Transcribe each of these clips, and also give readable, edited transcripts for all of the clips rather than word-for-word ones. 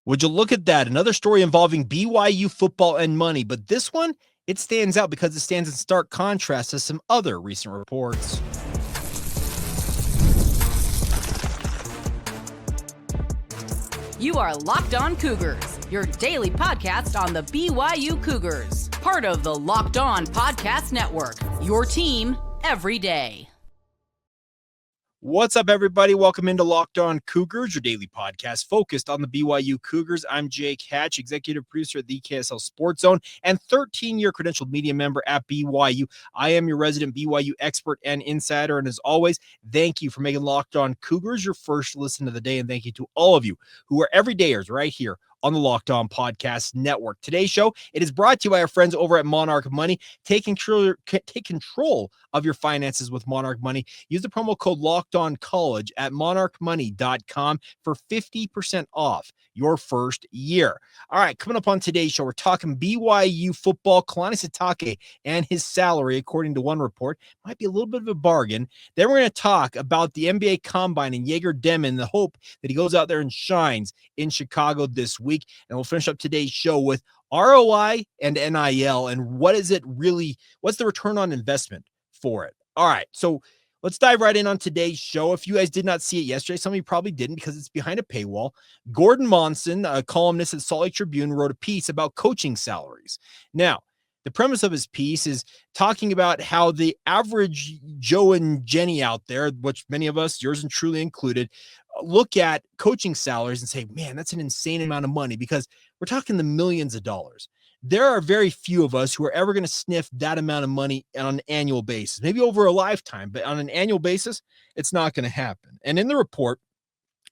Would you look at that? Another story involving BYU football and money, but this one, it stands out because it stands in stark contrast to some other recent reports. You are Locked On Cougars, your daily podcast on the BYU Cougars, part of the Locked On Podcast Network, your team every day. What's up, everybody? Welcome into Locked On Cougars, your daily podcast focused on the BYU Cougars. I'm Jake Hatch, executive producer at the KSL Sports Zone and 13-year credentialed media member at BYU. I am your resident BYU expert and insider, and as always, thank you for making Locked On Cougars your first listen of the day, and thank you to all of you who are everydayers right here on the Locked On Podcast Network. Today's show, it is brought to you by our friends over at Monarch Money. Take control of your finances with Monarch Money. Use the promo code LOCKEDONCollege at monarchmoney.com for 50% off your first year. All right, coming up on today's show, we're talking BYU football. Kalani Sitake and his salary, according to one report, might be a little bit of a bargain. Then we're going to talk about the NBA Combine and Jagger Deon, the hope that he goes out there and shines in Chicago this week. And we'll finish up today's show with ROI and NIL and what's the return on investment for it. All right, so let's dive right in on today's show. If you guys did not see it yesterday, some of you probably didn't because it's behind a paywall. Gordon Monson, a columnist at Salt Lake Tribune, wrote a piece about coaching salaries. Now, the premise of his piece is talking about how the average Joe and Jenny out there, which many of us, yours and truly included, look at coaching salaries and say, man, that's an insane amount of money because we're talking the millions of dollars. There are very few of us who are ever going to sniff that amount of money on an annual basis, maybe over a lifetime, but on an annual basis, it's not going to happen. And in the report,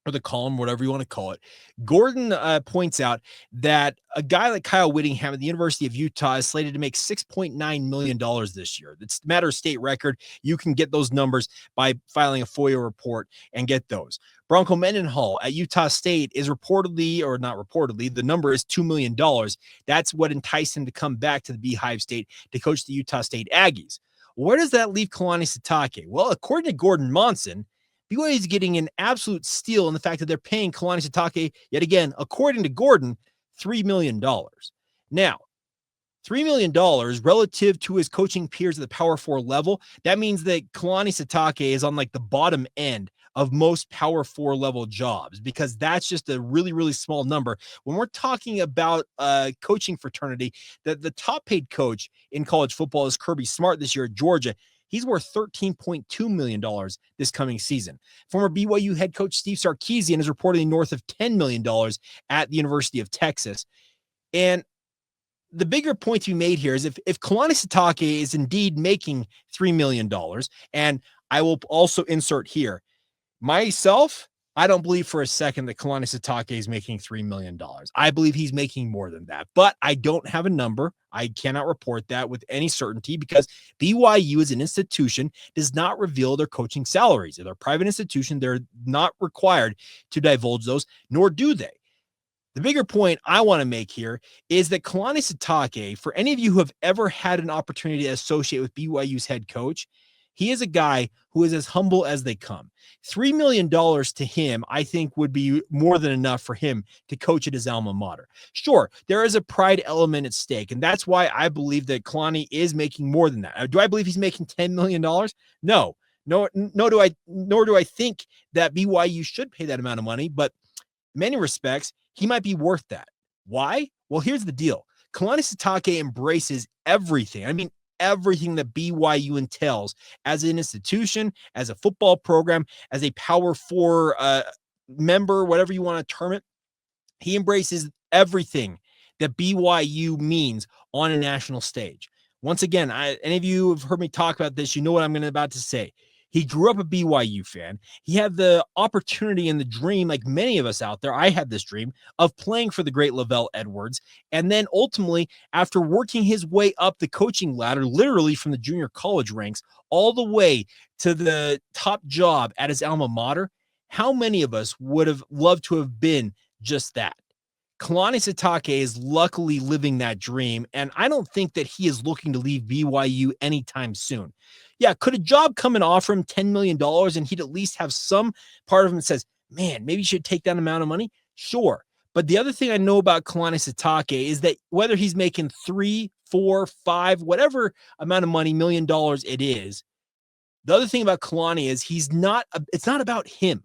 or the column, whatever you want to call it, Gordon points out that a guy like Kyle Whittingham at the University of Utah is slated to make $6.9 million this year. It's a matter of state record. You can get those numbers by filing a FOIA report and get those. Bronco Mendenhall at Utah State is reportedly, or not reportedly, the number is $2 million. That's what enticed him to come back to the Beehive State to coach the Utah State Aggies. Where does that leave Kalani Sitake? Well, according to Gordon Monson, BYU is getting an absolute steal in the fact that they're paying Kalani Sitake, yet again, according to Gordon, $3 million. Now, $3 million relative to his coaching peers at the Power 4 level, that means that Kalani Sitake is on like the bottom end of most Power 4 level jobs because that's just a really, really small number. When we're talking about coaching fraternity, the top paid coach in college football is Kirby Smart this year at Georgia. He's worth $13.2 million this coming season. Former BYU head coach Steve Sarkisian is reportedly north of $10 million at the University of Texas. And the bigger point to be made here is if Kalani Sitake is indeed making $3 million, and I will also insert here, myself, I don't believe for a second that Kalani Sitake is making $3 million. I believe he's making more than that, but I don't have a number. I cannot report that with any certainty because BYU as an institution does not reveal their coaching salaries. They're a private institution. They're not required to divulge those, nor do they. The bigger point I want to make here is that Kalani Sitake, for any of you who have ever had an opportunity to associate with BYU's head coach, he is a guy who is as humble as they come. $3 million to him, I think, would be more than enough for him to coach at his alma mater. Sure, there is a pride element at stake, and that's why I believe that Kalani is making more than that. Do I believe he's making $10 million? No, nor do I think that BYU should pay that amount of money, but in many respects, he might be worth that. Why? Well, here's the deal. Kalani Sitake embraces everything. I mean, everything that BYU entails as an institution, as a football program, as a Power 4 member, whatever you want to term it. He embraces everything that BYU means on a national stage. Once again, any of you have heard me talk about this, you know what I'm about to say. He grew up a BYU fan. He had the opportunity and the dream, like many of us out there, I had this dream of playing for the great Lavelle Edwards. And then ultimately, after working his way up the coaching ladder, literally from the junior college ranks, all the way to the top job at his alma mater, how many of us would have loved to have been just that? Kalani Sitake is luckily living that dream, and I don't think that he is looking to leave BYU anytime soon. Yeah, could a job come and offer him $10 million and he'd at least have some part of him that says, man, maybe you should take that amount of money? Sure. But the other thing I know about Kalani Sitake is that whether he's making 3, 4, 5, whatever amount of money, $1 million it is, the other thing about Kalani is it's not about him.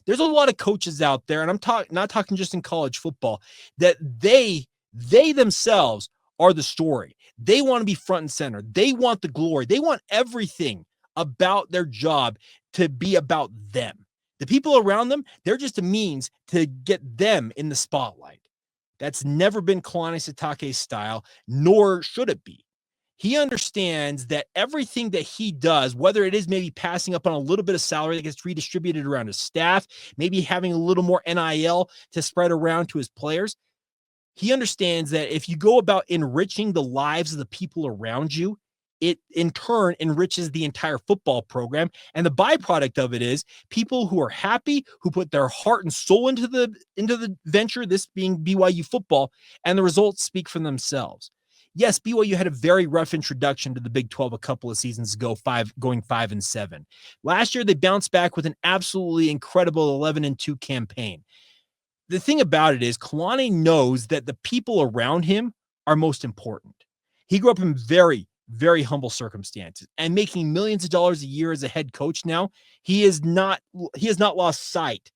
There's a lot of coaches out there, and I'm not talking just in college football, that they themselves are the story. They want to be front and center. They want the glory. They want everything about their job to be about them. The people around them, they're just a means to get them in the spotlight. That's never been Kalani Sitake's style, nor should it be. He understands that everything that he does, whether it is maybe passing up on a little bit of salary that gets redistributed around his staff, maybe having a little more NIL to spread around to his players, he understands that if you go about enriching the lives of the people around you, it in turn enriches the entire football program. And the byproduct of it is people who are happy, who put their heart and soul into the venture, this being BYU football, and the results speak for themselves. Yes, BYU had a very rough introduction to the Big 12 a couple of seasons ago, going 5-7. Last year, they bounced back with an absolutely incredible 11-2 campaign. The thing about it is Kalani knows that the people around him are most important. He grew up in very, very humble circumstances, and making millions of dollars a year as a head coach now, he has not lost sight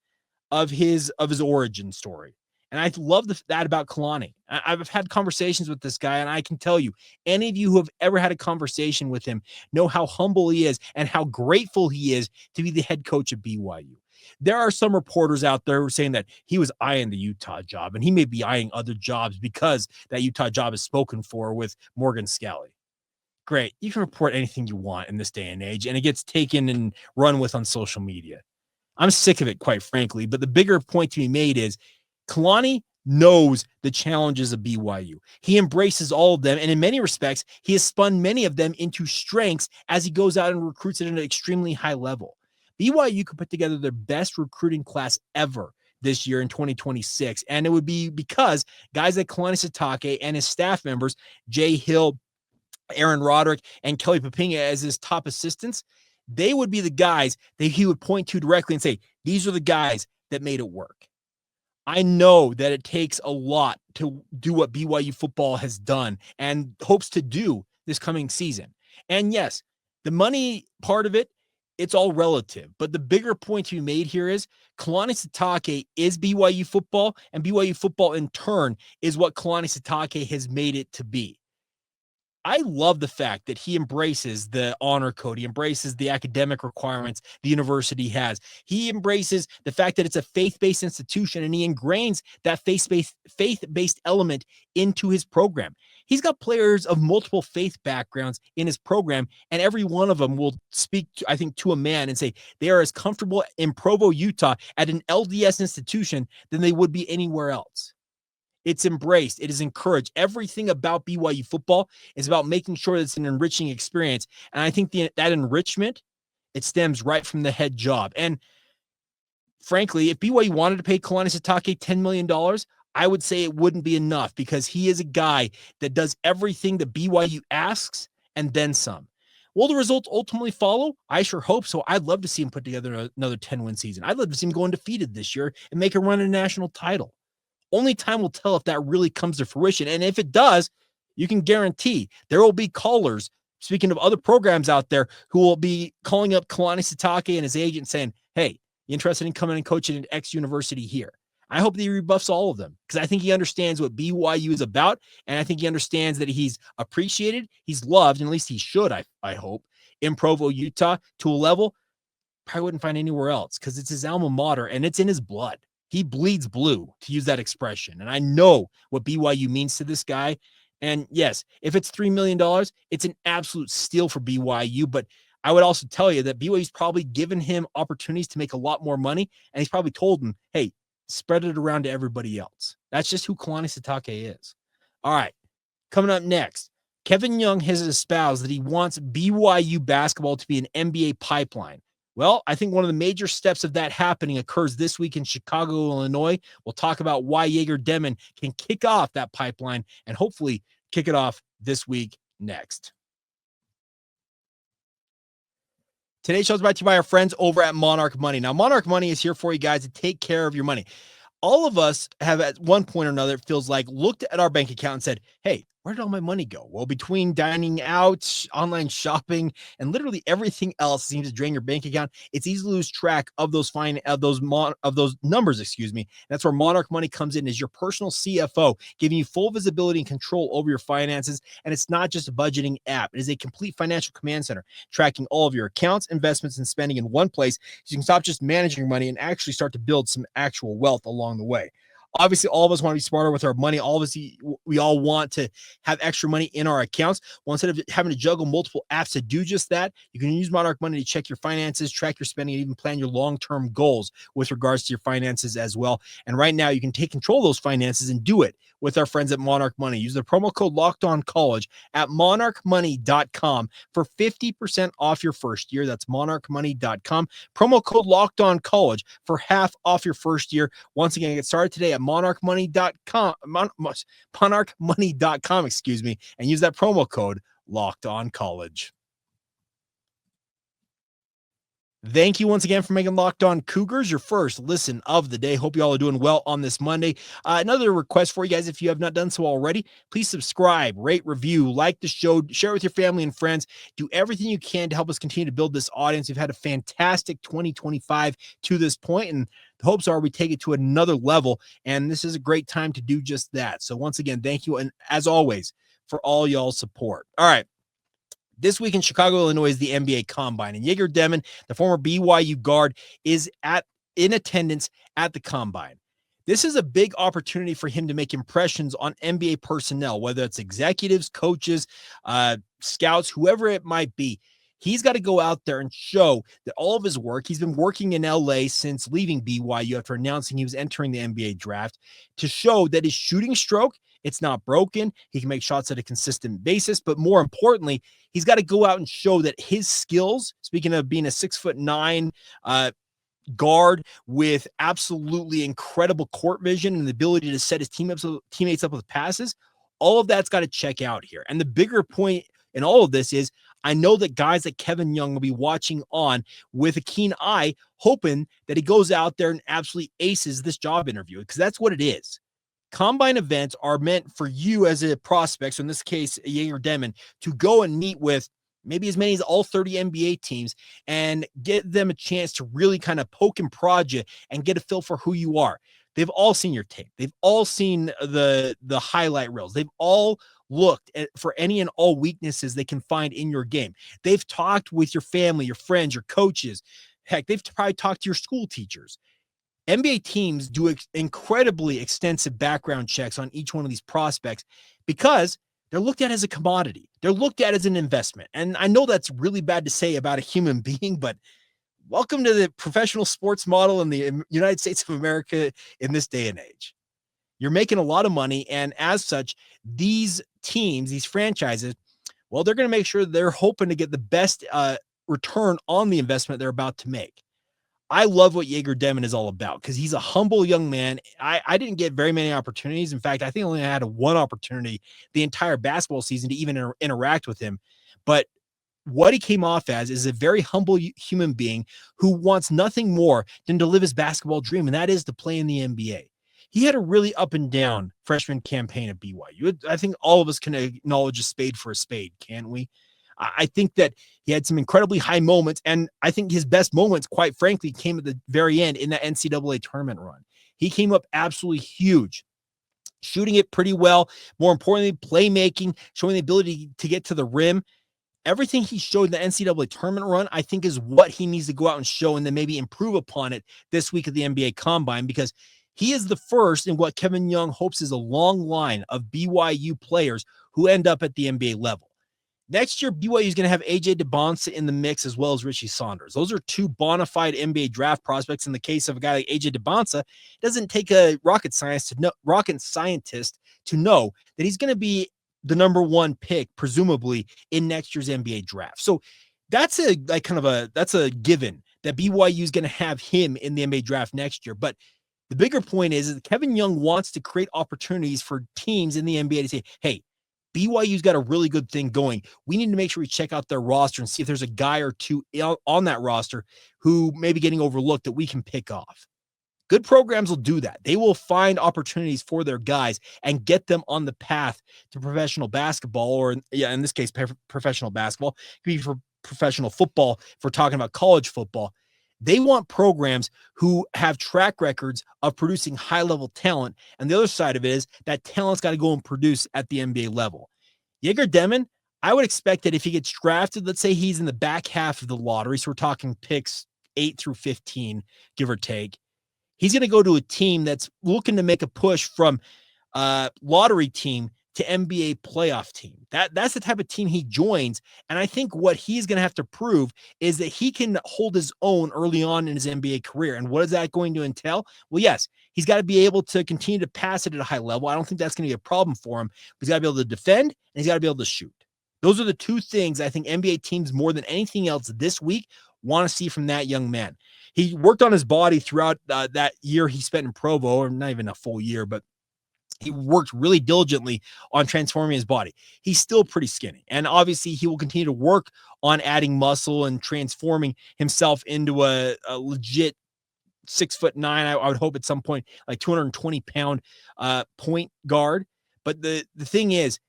of his origin story. And I love that about Kalani. I've had conversations with this guy, and I can tell you, any of you who have ever had a conversation with him know how humble he is and how grateful he is to be the head coach of BYU. There are some reporters out there who are saying that he was eyeing the Utah job, and he may be eyeing other jobs because that Utah job is spoken for with Morgan Scalley. Great. You can report anything you want in this day and age, and it gets taken and run with on social media. I'm sick of it, quite frankly. But the bigger point to be made is Kalani knows the challenges of BYU. He embraces all of them. And in many respects, he has spun many of them into strengths as he goes out and recruits at an extremely high level. BYU could put together their best recruiting class ever this year in 2026. And it would be because guys like Kalani Sitake and his staff members, Jay Hill, Aaron Roderick, and Kelly Papinga as his top assistants, they would be the guys that he would point to directly and say, these are the guys that made it work. I know that it takes a lot to do what BYU football has done and hopes to do this coming season. And yes, the money part of it, it's all relative. But the bigger point to be made here is Kalani Sitake is BYU football, and BYU football in turn is what Kalani Sitake has made it to be. I love the fact that he embraces the honor code. He embraces the academic requirements the university has. He embraces the fact that it's a faith-based institution, and he ingrains that faith-based element into his program. He's got players of multiple faith backgrounds in his program, and every one of them will speak, I think, to a man and say they are as comfortable in Provo, Utah at an LDS institution than they would be anywhere else. It's embraced. It is encouraged. Everything about BYU football is about making sure that it's an enriching experience. And I think that enrichment, it stems right from the head job. And frankly, if BYU wanted to pay Kalani Sitake $10 million, I would say it wouldn't be enough because he is a guy that does everything that BYU asks and then some. Will the results ultimately follow? I sure hope so. I'd love to see him put together another 10-win season. I'd love to see him go undefeated this year and make a run at a national title. Only time will tell if that really comes to fruition. And if it does, you can guarantee there will be callers, speaking of other programs out there, who will be calling up Kalani Sitake and his agent saying, hey, you interested in coming and coaching at X university here? I hope that he rebuffs all of them because I think he understands what BYU is about. And I think he understands that he's appreciated, he's loved, and at least he should, I hope, in Provo, Utah, to a level probably wouldn't find anywhere else because it's his alma mater and it's in his blood. He bleeds blue, to use that expression. And I know what BYU means to this guy. And yes, if it's $3 million, it's an absolute steal for BYU. But I would also tell you that BYU's probably given him opportunities to make a lot more money. And he's probably told him, hey, spread it around to everybody else. That's just who Kalani Sitake is. All right, coming up next, Kevin Young has espoused that he wants BYU basketball to be an NBA pipeline. Well, I think one of the major steps of that happening occurs this week in Chicago, Illinois. We'll talk about why Jagger Deon can kick off that pipeline and hopefully kick it off this week next. Today's show is brought to you by our friends over at Monarch Money. Now, Monarch Money is here for you guys to take care of your money. all of us have at one point or another, it feels like, looked at our bank account and said, hey, where did all my money go? Well, between dining out, online shopping, and literally everything else seems to drain your bank account. It's easy to lose track of those numbers. Excuse me. That's where Monarch Money comes in as your personal CFO, giving you full visibility and control over your finances. And it's not just a budgeting app; it is a complete financial command center, tracking all of your accounts, investments, and spending in one place. So you can stop just managing your money and actually start to build some actual wealth along the way. Obviously, all of us want to be smarter with our money. Obviously, we all want to have extra money in our accounts. Well, instead of having to juggle multiple apps to do just that, you can use Monarch Money to check your finances, track your spending, and even plan your long-term goals with regards to your finances as well. And right now, you can take control of those finances and do it with our friends at Monarch Money. Use the promo code LOCKEDONCollege at monarchmoney.com for 50% off your first year. That's monarchmoney.com. Promo code LOCKEDONCollege for half off your first year. Once again, get started today at monarchmoney.com, monarchmoney.com, excuse me, and use that promo code LOCKEDONCollege. Thank you once again for making Locked On Cougars your first listen of the day. Hope you all are doing well on this Monday. Another request for you guys, if you have not done so already, please subscribe, rate, review, like the show, share with your family and friends. Do everything you can to help us continue to build this audience. We've had a fantastic 2025 to this point, and the hopes are we take it to another level, and this is a great time to do just that. So once again, thank you, and as always, for all y'all's support. All right. This week in Chicago, Illinois is the NBA Combine, and Jagger Deon, the former BYU guard, is in attendance at the Combine. This is a big opportunity for him to make impressions on NBA personnel, whether it's executives, coaches, scouts, whoever it might be. He's got to go out there and show that all of his work, he's been working in LA since leaving BYU after announcing he was entering the NBA draft, to show that his shooting stroke, it's not broken. He can make shots at a consistent basis, but more importantly, he's got to go out and show that his skills, speaking of being a 6'9" guard with absolutely incredible court vision and the ability to set his teammates up with passes, all of that's got to check out here. And the bigger point in all of this is, I know that guys like Kevin Young will be watching on with a keen eye, hoping that he goes out there and absolutely aces this job interview, because that's what it is. Combine events are meant for you as a prospect, so in this case, Jagger Deon, to go and meet with maybe as many as all 30 NBA teams and get them a chance to really kind of poke and prod you and get a feel for who you are. They've all seen your tape. They've all seen the highlight reels. They've all looked for any and all weaknesses they can find in your game. They've talked with your family, your friends, your coaches. Heck, they've probably talked to your school teachers. NBA teams do incredibly extensive background checks on each one of these prospects because they're looked at as a commodity. They're looked at as an investment. And I know that's really bad to say about a human being, but welcome to the professional sports model in the United States of America in this day and age. You're making a lot of money, and as such, these teams, these franchises, well, they're going to make sure they're hoping to get the best return on the investment they're about to make. I love what Jagger Deon is all about because he's a humble young man. I didn't get very many opportunities. In fact, I think I only had one opportunity the entire basketball season to even interact with him. But what he came off as is a very humble human being who wants nothing more than to live his basketball dream, and that is to play in the NBA. He had a really up and down freshman campaign at BYU. I think all of us can acknowledge a spade for a spade, can't we? I think that he had some incredibly high moments, and I think his best moments, quite frankly, came at the very end in that NCAA tournament run. He came up absolutely huge, shooting it pretty well. More importantly, playmaking, showing the ability to get to the rim. Everything he showed in the NCAA tournament run, I think, is what he needs to go out and show and then maybe improve upon it this week at the NBA Combine, because he is the first in what Kevin Young hopes is a long line of BYU players who end up at the NBA level. Next year, BYU is going to have A.J. DeBonsa in the mix as well as Richie Saunders. Those are two bona fide NBA draft prospects. In the case of a guy like A.J. DeBonsa, it doesn't take a rocket scientist to know that he's going to be the number one pick, presumably, in next year's NBA draft. So that's a given that BYU is going to have him in the NBA draft next year. But the bigger point is that Kevin Young wants to create opportunities for teams in the NBA to say, hey, BYU's got a really good thing going. We need to make sure we check out their roster and see if there's a guy or two on that roster who may be getting overlooked that we can pick off. Good programs will do that. They will find opportunities for their guys and get them on the path to professional basketball, or in this case, professional basketball. It could be for professional football if we're talking about college football. They want programs who have track records of producing high-level talent, and the other side of it is that talent's got to go and produce at the NBA level. Jagger Deon, I would expect that if he gets drafted, let's say he's in the back half of the lottery, so we're talking picks 8 through 15, give or take, he's going to go to a team that's looking to make a push from lottery team to NBA playoff team. That's the type of team he joins. And I think what he's going to have to prove is that he can hold his own early on in his NBA career. And what is that going to entail? Well, yes, he's got to be able to continue to pass it at a high level. I don't think that's going to be a problem for him. But he's got to be able to defend, and he's got to be able to shoot. Those are the two things I think NBA teams more than anything else this week want to see from that young man. He worked on his body throughout that year he spent in Provo, or not even a full year, but he worked really diligently on transforming his body. He's still pretty skinny. And obviously he will continue to work on adding muscle and transforming himself into a legit 6'9". I would hope at some point, like 220-pound point guard. But the thing is,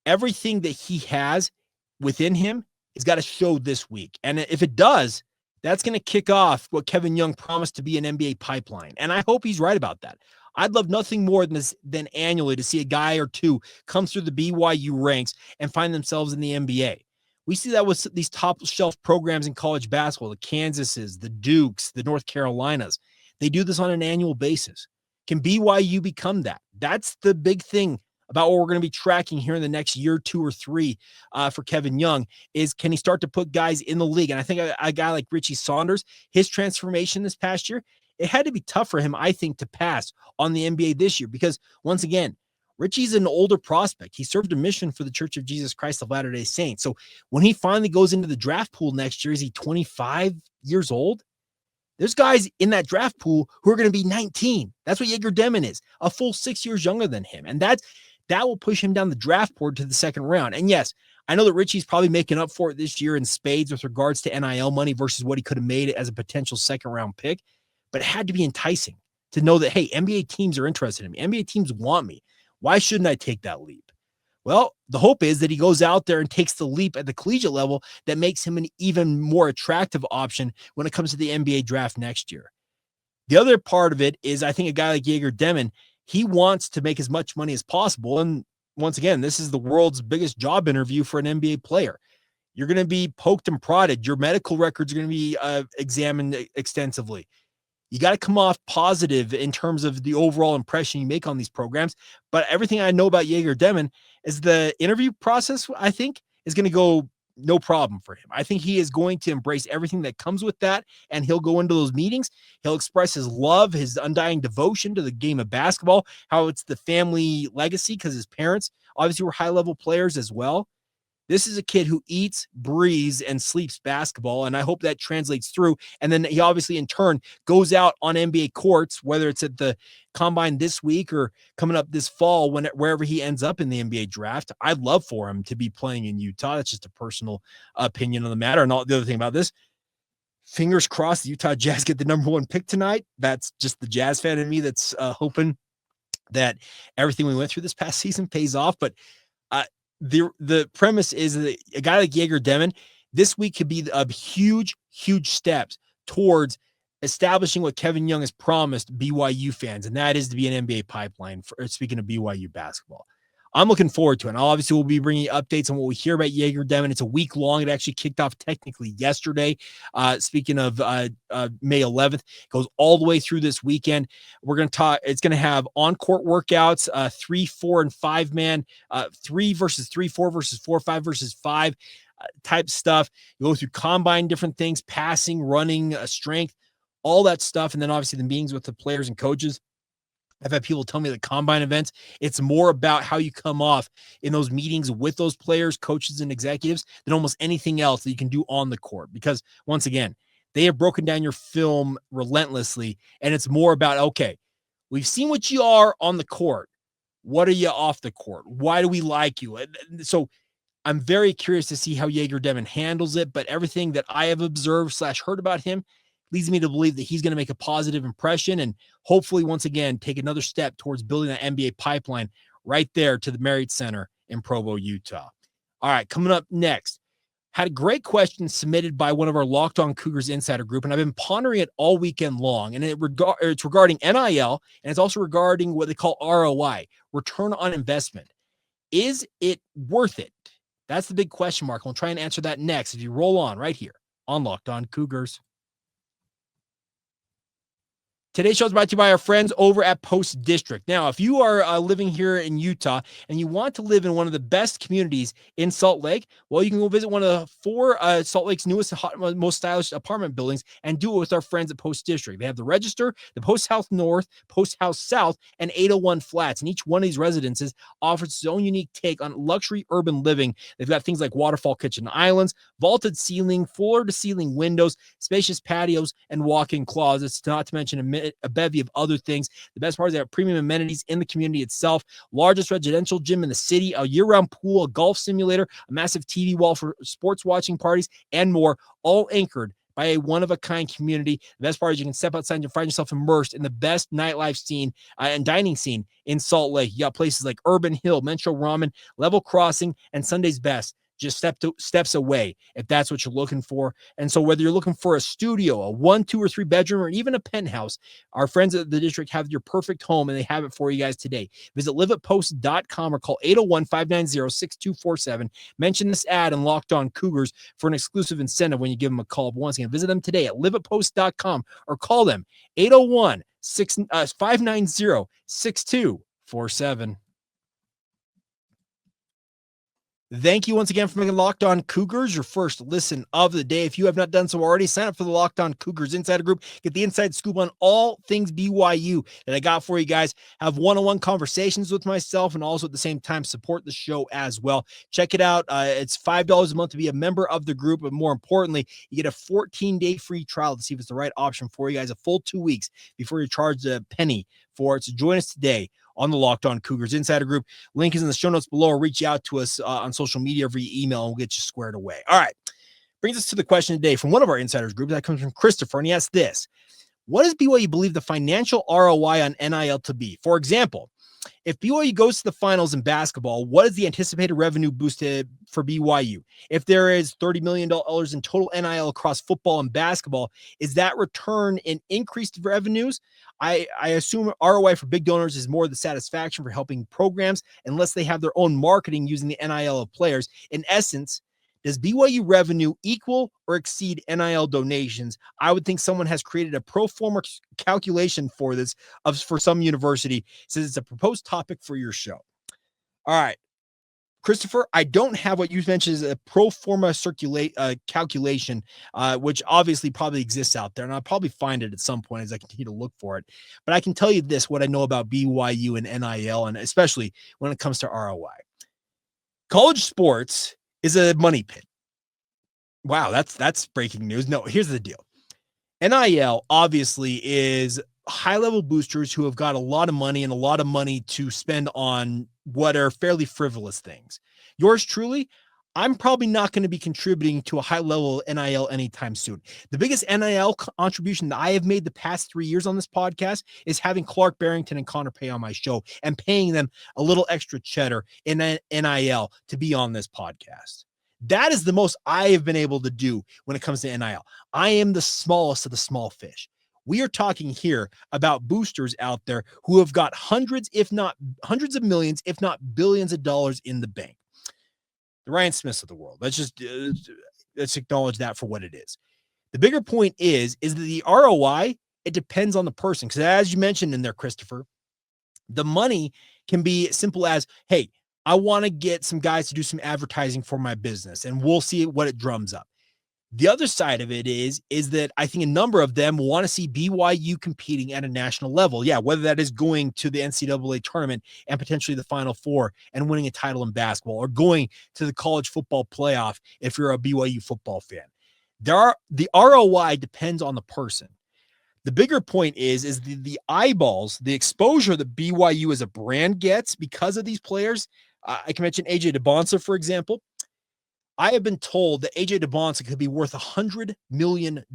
everything that he has within him has got to show this week. And if it does, that's going to kick off what Kevin Young promised to be an NBA pipeline. And I hope he's right about that. I'd love nothing more than annually to see a guy or two come through the BYU ranks and find themselves in the NBA. We see that with these top shelf programs in college basketball, the Kansases, the Dukes, the North Carolinas. They do this on an annual basis. Can BYU become that? That's the big thing about what we're going to be tracking here in the next year, 2 or 3 for Kevin Young is, can he start to put guys in the league? And I think a guy like Richie Saunders, his transformation this past year, it had to be tough for him, I think, to pass on the NBA this year because, once again, Richie's an older prospect. He served a mission for the Church of Jesus Christ of Latter-day Saints. So when he finally goes into the draft pool next year, is he 25 years old? There's guys in that draft pool who are going to be 19. That's what Jagger Deon is, a full 6 years younger than him. And that will push him down the draft board to the second round. And yes, I know that Richie's probably making up for it this year in spades with regards to NIL money versus what he could have made as a potential second round pick. But it had to be enticing to know that, hey, NBA teams are interested in me. NBA teams want me. Why shouldn't I take that leap? Well, the hope is that he goes out there and takes the leap at the collegiate level that makes him an even more attractive option when it comes to the NBA draft next year. The other part of it is, I think a guy like Jagger Deon, he wants to make as much money as possible. And once again, this is the world's biggest job interview for an NBA player. You're going to be poked and prodded. Your medical records are going to be examined extensively. You got to come off positive in terms of the overall impression you make on these programs. But everything I know about Jagger Deon is the interview process, I think, is going to go no problem for him. I think he is going to embrace everything that comes with that, and he'll go into those meetings. He'll express his love, his undying devotion to the game of basketball, how it's the family legacy because his parents obviously were high-level players as well. This is a kid who eats, breathes, and sleeps basketball, and I hope that translates through. And then he obviously, in turn, goes out on NBA courts, whether it's at the Combine this week or coming up this fall, wherever he ends up in the NBA draft. I'd love for him to be playing in Utah. That's just a personal opinion on the matter. And the other thing about this, fingers crossed the Utah Jazz get the number 1 pick tonight. That's just the Jazz fan in me that's hoping that everything we went through this past season pays off. But the premise is that a guy like Jagger Deon this week could be a huge steps towards establishing what Kevin Young has promised BYU fans, and that is to be an NBA pipeline. Speaking of BYU basketball, I'm looking forward to it. And obviously, we'll be bringing you updates on what we hear about Jagger Deon. It's a week long. It actually kicked off technically yesterday. Speaking of May 11th, it goes all the way through this weekend. We're going to talk. It's going to have on-court workouts, 3, 4, and 5 man, 3 versus 3, 4 versus 4, 5 versus 5 type stuff. You go through combine different things, passing, running, strength, all that stuff, and then obviously the meetings with the players and coaches. I've had people tell me that combine events, it's more about how you come off in those meetings with those players, coaches, and executives than almost anything else that you can do on the court. Because once again, they have broken down your film relentlessly, and it's more about, okay, we've seen what you are on the court. What are you off the court? Why do we like you? And so I'm very curious to see how Jagger Deon handles it, but everything that I have observed / heard about him leads me to believe that he's going to make a positive impression and hopefully once again take another step towards building that NBA pipeline right there to the Marriott Center in Provo, Utah. All right, coming up next. Had a great question submitted by one of our Locked On Cougars Insider group, and I've been pondering it all weekend long. And it's regarding NIL, and it's also regarding what they call ROI, return on investment. Is it worth it? That's the big question mark. We'll try and answer that next if you roll on right here on Locked On Cougars. Today's show is brought to you by our friends over at Post District. Now, if you are living here in Utah and you want to live in one of the best communities in Salt Lake, well, you can go visit one of the 4 Salt Lake's newest, most stylish apartment buildings and do it with our friends at Post District. They have the Register, the Post House North, Post House South, and 801 Flats. And each one of these residences offers its own unique take on luxury urban living. They've got things like waterfall kitchen islands, vaulted ceiling, floor-to-ceiling windows, spacious patios, and walk-in closets, not to mention a bevy of other things. The best part is they have premium amenities in the community itself, largest residential gym in the city, a year-round pool, a golf simulator, a massive TV wall for sports watching parties, and more, all anchored by a one-of-a-kind community. The best part is you can step outside and find yourself immersed in the best nightlife scene and dining scene in Salt Lake. You got places like Urban Hill, Metro Ramen, Level Crossing, and Sunday's Best. Just steps away if that's what you're looking for. And so whether you're looking for a studio, a 1, 2, or 3 bedroom, or even a penthouse, our friends at the district have your perfect home, and they have it for you guys today. Visit liveatpost.com or call 801-590-6247. Mention this ad and Locked On Cougars for an exclusive incentive when you give them a call. But once again, visit them today at liveatpost.com or call them 801-590-6247. Thank you once again for making Locked On Cougars your first listen of the day. If you have not done so already, sign up for the Locked On Cougars Insider Group. Get the inside scoop on all things BYU that I got for you guys. Have one-on-one conversations with myself and also at the same time support the show as well. Check it out. It's $5 a month to be a member of the group, but more importantly, you get a 14-day free trial to see if it's the right option for you guys, a full 2 weeks before you're charged a penny for it. So join us today on the Locked On Cougars Insider Group. Link is in the show notes below, or reach out to us on social media or via email, and we'll get you squared away. All right. Brings us to the question today from one of our insiders groups. That comes from Christopher, and he asked this: what does BYU believe the financial ROI on NIL to be? For example, if BYU goes to the finals in basketball, what is the anticipated revenue boosted for BYU? If there is $30 million in total NIL across football and basketball, is that return in increased revenues? I assume ROI for big donors is more the satisfaction for helping programs unless they have their own marketing using the NIL of players. In essence, does BYU revenue equal or exceed NIL donations? I would think someone has created a pro forma calculation for this for some university. It says it's a proposed topic for your show. All right, Christopher, I don't have what you mentioned as a pro forma calculation, which obviously probably exists out there, and I'll probably find it at some point as I continue to look for it. But I can tell you this, what I know about BYU and NIL, and especially when it comes to ROI. College sports is a money pit. Wow, that's breaking news. No, here's the deal. NIL obviously is high-level boosters who have got a lot of money and a lot of money to spend on what are fairly frivolous things. Yours truly, I'm probably not going to be contributing to a high-level NIL anytime soon. The biggest NIL contribution that I have made the past 3 years on this podcast is having Clark Barrington and Connor Pay on my show and paying them a little extra cheddar in NIL to be on this podcast. That is the most I have been able to do when it comes to NIL. I am the smallest of the small fish. We are talking here about boosters out there who have got hundreds of millions, if not billions of dollars in the bank. The Ryan Smiths of the world. Let's acknowledge that for what it is. The bigger point is that the ROI, it depends on the person. Because as you mentioned in there, Christopher, the money can be simple as, hey, I want to get some guys to do some advertising for my business, and we'll see what it drums up. The other side of it is that I think a number of them want to see BYU competing at a national level. Yeah, whether that is going to the NCAA tournament and potentially the Final Four and winning a title in basketball, or going to the college football playoff if you're a BYU football fan. The ROI depends on the person. The bigger point is the eyeballs, the exposure that BYU as a brand gets because of these players. I can mention AJ DeBonsa, for example. I have been told that AJ DeBonsa could be worth $100 million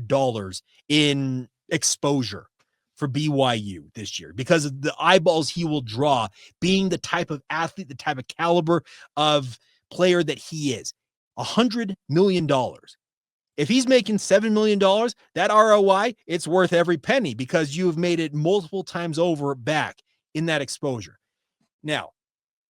in exposure for BYU this year because of the eyeballs he will draw, being the type of athlete, the type of caliber of player that he is. $100 million. If he's making $7 million, that ROI, it's worth every penny because you've made it multiple times over back in that exposure. Now,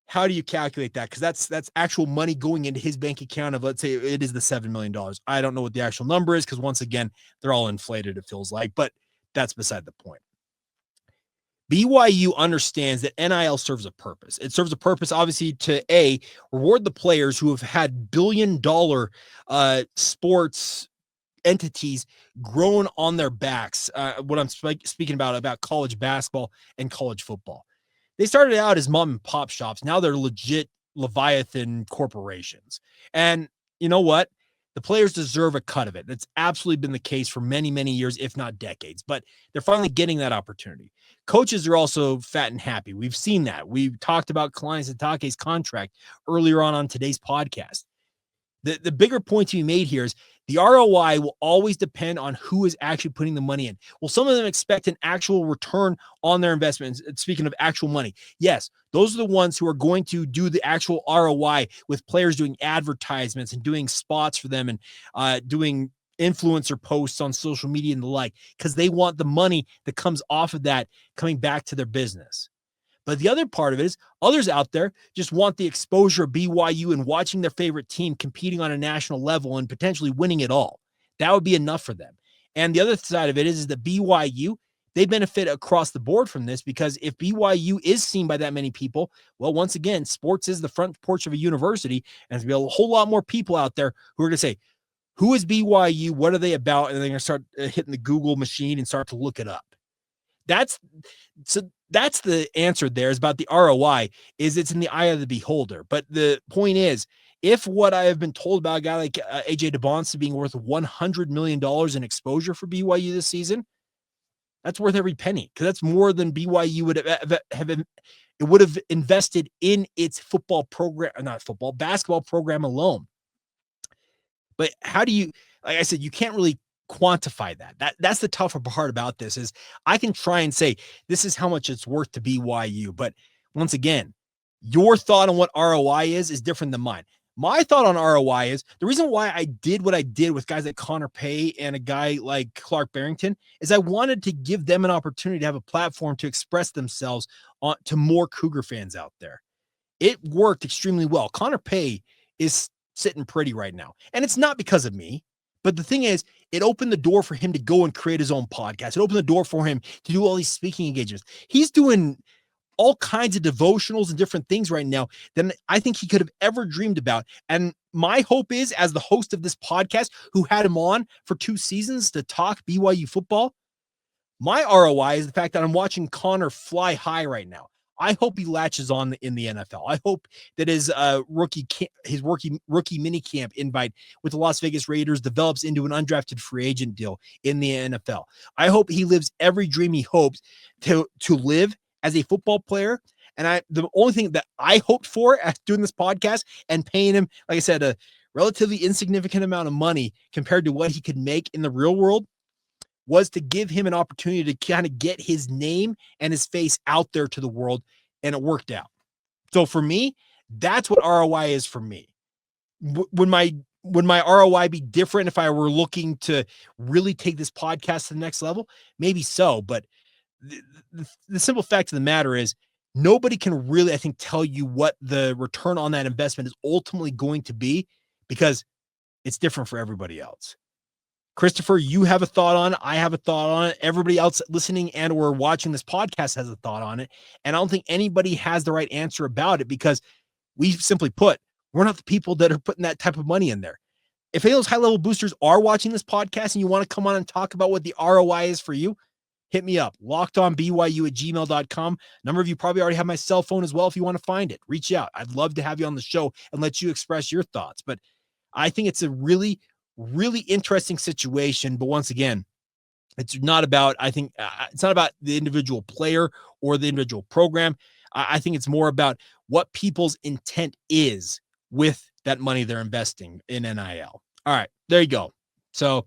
how do you calculate that? Because that's actual money going into his bank account of, let's say it is the $7 million. I don't know what the actual number is because once again, they're all inflated, it feels like, but that's beside the point. BYU understands that NIL serves a purpose. It serves a purpose, obviously, to reward the players who have had billion-dollar sports entities grown on their backs. What I'm speaking about college basketball and college football. They started out as mom and pop shops. Now they're legit Leviathan corporations. And you know what? The players deserve a cut of it. That's absolutely been the case for many, many years, if not decades. But they're finally getting that opportunity. Coaches are also fat and happy. We've seen that. We've talked about Kalani Sitake's contract earlier on today's podcast. The bigger point to be made here is the ROI will always depend on who is actually putting the money in. Well, some of them expect an actual return on their investments. Speaking of actual money, yes, those are the ones who are going to do the actual ROI with players doing advertisements and doing spots for them and doing influencer posts on social media and the like, because they want the money that comes off of that coming back to their business. But the other part of it is others out there just want the exposure of BYU and watching their favorite team competing on a national level and potentially winning it all. That would be enough for them. And the other side of it is that BYU, they benefit across the board from this because if BYU is seen by that many people, well, once again, sports is the front porch of a university, and there's going to be a whole lot more people out there who are going to say, who is BYU? What are they about? And they're going to start hitting the Google machine and start to look it up. That's the answer there is about the ROI is it's in the eye of the beholder. But the point is, if what I have been told about a guy like AJ DeBonsa being worth $100 million in exposure for BYU this season, that's worth every penny because that's more than BYU would have invested in its basketball program alone. But how do you, like I said, you can't really quantify that. That's the tougher part about this is I can try and say this is how much it's worth to BYU, but once again, your thought on what ROI is different than mine. My thought on ROI is the reason why I did what I did with guys like Connor Pay and a guy like Clark Barrington is I wanted to give them an opportunity to have a platform to express themselves to more Cougar fans out there. It worked extremely well. Connor Pay is sitting pretty right now, and it's not because of me. But the thing is, it opened the door for him to go and create his own podcast. It opened the door for him to do all these speaking engagements. He's doing all kinds of devotionals and different things right now than I think he could have ever dreamed about. And my hope is, as the host of this podcast, who had him on for 2 seasons to talk BYU football, my ROI is the fact that I'm watching Connor fly high right now. I hope he latches on in the NFL. I hope that his rookie mini camp invite with the Las Vegas Raiders develops into an undrafted free agent deal in the NFL. I hope he lives every dream he hopes to live as a football player. And the only thing that I hoped for after doing this podcast and paying him, like I said, a relatively insignificant amount of money compared to what he could make in the real world, was to give him an opportunity to kind of get his name and his face out there to the world, and it worked out. So for me, that's what ROI is for me. Would my ROI be different if I were looking to really take this podcast to the next level? Maybe so, but the simple fact of the matter is nobody can really, I think, tell you what the return on that investment is ultimately going to be because it's different for everybody else. Christopher, you have a thought on it. I have a thought on it. Everybody else listening and or watching this podcast has a thought on it. And I don't think anybody has the right answer about it because we simply put, we're not the people that are putting that type of money in there. If any of those high-level boosters are watching this podcast and you want to come on and talk about what the ROI is for you, hit me up. LockedOnBYU@gmail.com. A number of you probably already have my cell phone as well if you want to find it. Reach out. I'd love to have you on the show and let you express your thoughts. But I think it's a really interesting situation. But once again, it's not about, it's not about the individual player or the individual program. I think it's more about what people's intent is with that money they're investing in NIL. All right, there you go. So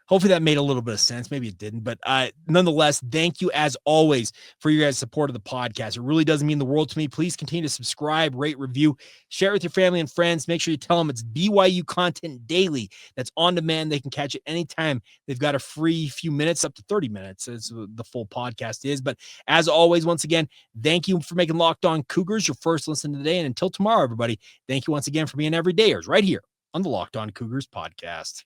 hopefully that made a little bit of sense. Maybe it didn't, but nonetheless, thank you as always for your guys' support of the podcast. It really does mean the world to me. Please continue to subscribe, rate, review, share it with your family and friends. Make sure you tell them it's BYU content daily. That's on demand. They can catch it anytime. They've got a free few minutes, up to 30 minutes, as the full podcast is. But as always, once again, thank you for making Locked On Cougars your first listen today. And until tomorrow, everybody, thank you once again for being everydayers right here on the Locked On Cougars podcast.